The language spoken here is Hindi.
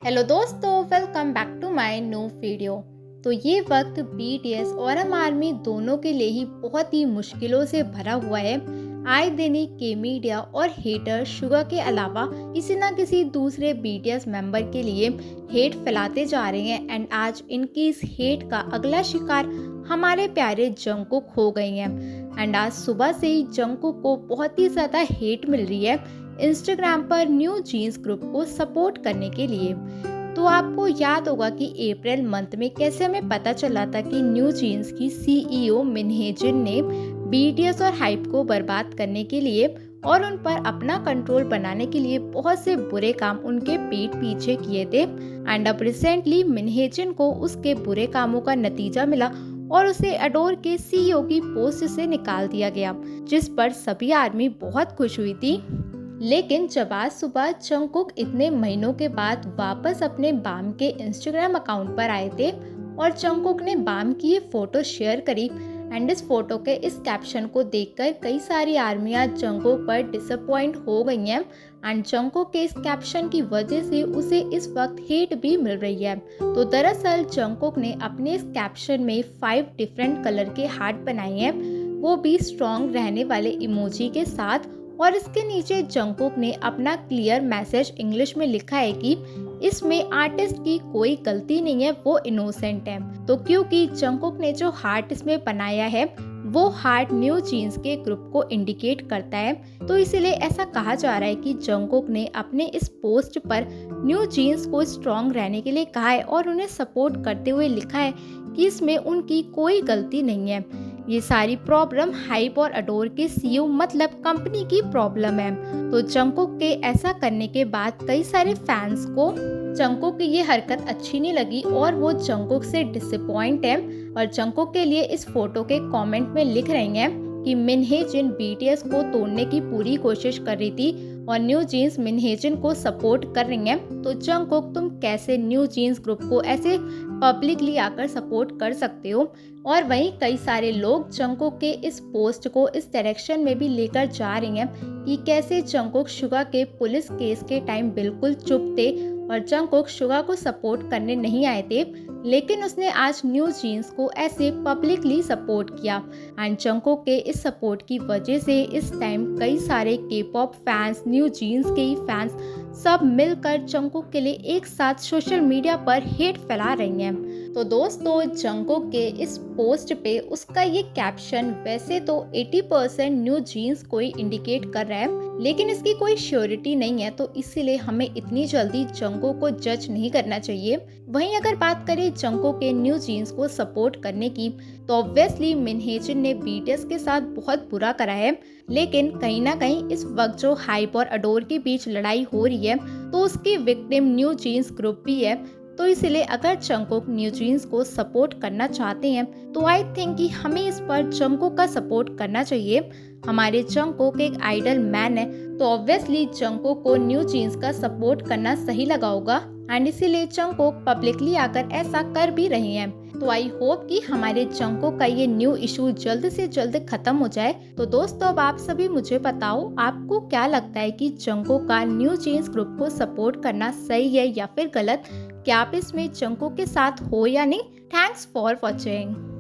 हेलो दोस्तों, welcome back to my new video. तो ये वक्त बीटीएस और हम आर्मी दोनों के लिए ही बहुत ही मुश्किलों से भरा हुआ है। आए दिन ही के मीडिया और हेटर शुगा के अलावा किसी ना किसी दूसरे बीटीएस मेंबर के लिए हेट फैलाते जा रहे हैं एंड आज इनकी इस हेट का अगला शिकार हमारे प्यारे जंगकुक हो गए हैं। एंड आज सुबह से ही जंगकुक को बहुत ही ज़्यादा हेट मिल रही है इंस्टाग्राम पर न्यू जीन्स ग्रुप को सपोर्ट करने के लिए। तो आपको याद होगा कि अप्रैल मंथ में कैसे हमें पता चला था कि न्यू जीन्स की सीईओ मिनहेजिन ने बीटीएस और हाइप को बर्बाद करने के लिए और उन पर अपना कंट्रोल बनाने के लिए बहुत से बुरे काम उनके पीठ पीछे किए थे। एंड अब रिसेंटली मिनहेजिन को उसके बुरे कामों का नतीजा मिला और उसे अडोर के सीईओ की पोस्ट से निकाल दिया गया, जिस पर सभी आर्मी बहुत खुश हुई थी। लेकिन जब आज सुबह जंगकुक इतने महीनों के बाद वापस अपने बाम के इंस्टाग्राम अकाउंट पर आए थे और जंगकुक ने बाम की ये फोटो शेयर करी एंड इस फोटो के इस कैप्शन को देखकर कई सारी आर्मियां जंगकुक पर डिसअपॉइंट हो गई हैं एंड जंगकुक के इस कैप्शन की वजह से उसे इस वक्त हेट भी मिल रही है। तो दरअसल जंगकुक ने अपने इस कैप्शन में 5 डिफरेंट कलर के हार्ट बनाए हैं, वो भी स्ट्रॉन्ग रहने वाले इमोजी के साथ, और इसके नीचे जंगकुक ने अपना क्लियर मैसेज इंग्लिश में लिखा है कि इसमें आर्टिस्ट की कोई गलती नहीं है, वो इनोसेंट है। तो क्योंकि जंगकुक ने जो हार्ट इसमें बनाया है वो हार्ट न्यू जीन्स के ग्रुप को इंडिकेट करता है, तो इसीलिए ऐसा कहा जा रहा है कि जंगकुक ने अपने इस पोस्ट पर न्यू जीन्स को स्ट्रॉन्ग रहने के लिए कहा है और उन्हें सपोर्ट करते हुए लिखा है कि इसमें उनकी कोई गलती नहीं है। ये सारी प्रॉब्लम हाइप और अडोर के सीईओ मतलब कंपनी की प्रॉब्लम है। तो जंगकुक के ऐसा करने के बाद कई सारे फैंस को जंगकुक की ये हरकत अच्छी नहीं लगी और वो जंगकुक से डिसअपॉइंट है और जंगकुक के लिए इस फोटो के कमेंट में लिख रही हैं कि मिनहेजिन बीटीएस को तोड़ने की पूरी कोशिश कर रही थी और न्यू जीन्स मिनहेजिन को सपोर्ट कर रही हैं। तो जंगकुक, तुम कैसे न्यू जीन्स ग्रुप को ऐसे पब्लिकली आकर सपोर्ट कर सकते हो। और वहीं कई सारे लोग जंगकुक के इस पोस्ट को इस डायरेक्शन में भी लेकर जा रही हैं कि कैसे जंगकुक शुगा के पुलिस केस के टाइम बिल्कुल चुप थे और जंगकुक शुगा को सपोर्ट करने नहीं आए थे, लेकिन उसने आज न्यू जीन्स को ऐसे पब्लिकली सपोर्ट किया। एंड जंगकुक के इस सपोर्ट की वजह से इस टाइम कई सारे के पॉप फैंस, न्यू जीन्स के ही फैंस सब मिलकर जंगकुक के लिए एक साथ सोशल मीडिया पर हेट फैला रही हैं। तो दोस्तों, जंगकुक के इस पोस्ट पे उसका ये कैप्शन वैसे तो 80% न्यू जीन्स को ही इंडिकेट कर रहा है, लेकिन इसकी कोई श्योरिटी नहीं है, तो इसीलिए हमें इतनी जल्दी जंगकुक को जज नहीं करना चाहिए। वहीं अगर बात करें जंगकुक के न्यू जीन्स को सपोर्ट करने की, तो ऑब्वियसली मिनहेजिन ने बीटीएस के साथ बहुत बुरा करा है, लेकिन कहीं ना कहीं इस वक्त जो हाइप और अडोर के बीच लड़ाई हो रही है तो उसकी विक्टिम न्यू जीन्स ग्रुप भी है। तो इसलिए अगर जंगकुक न्यू जीन्स को सपोर्ट करना चाहते हैं तो आई थिंक कि हमें इस पर जंगकुक का सपोर्ट करना चाहिए। हमारे जंगकुक एक आइडल मैन है, तो ऑब्वियसली जंगकुक को न्यू जीन्स का सपोर्ट करना सही लगा होगा एंड इसीलिए जंगकुक पब्लिकली आकर ऐसा कर भी रही हैं। तो आई होप कि हमारे जंगकुक का ये न्यू इशू जल्द से जल्द खत्म हो जाए। तो दोस्तों, अब आप सभी मुझे बताओ, आपको क्या लगता है कि जंगकुक का न्यू जीन्स ग्रुप को सपोर्ट करना सही है या फिर गलत? क्या आप इसमें जंगकुक के साथ हो या नहीं? Thanks for watching.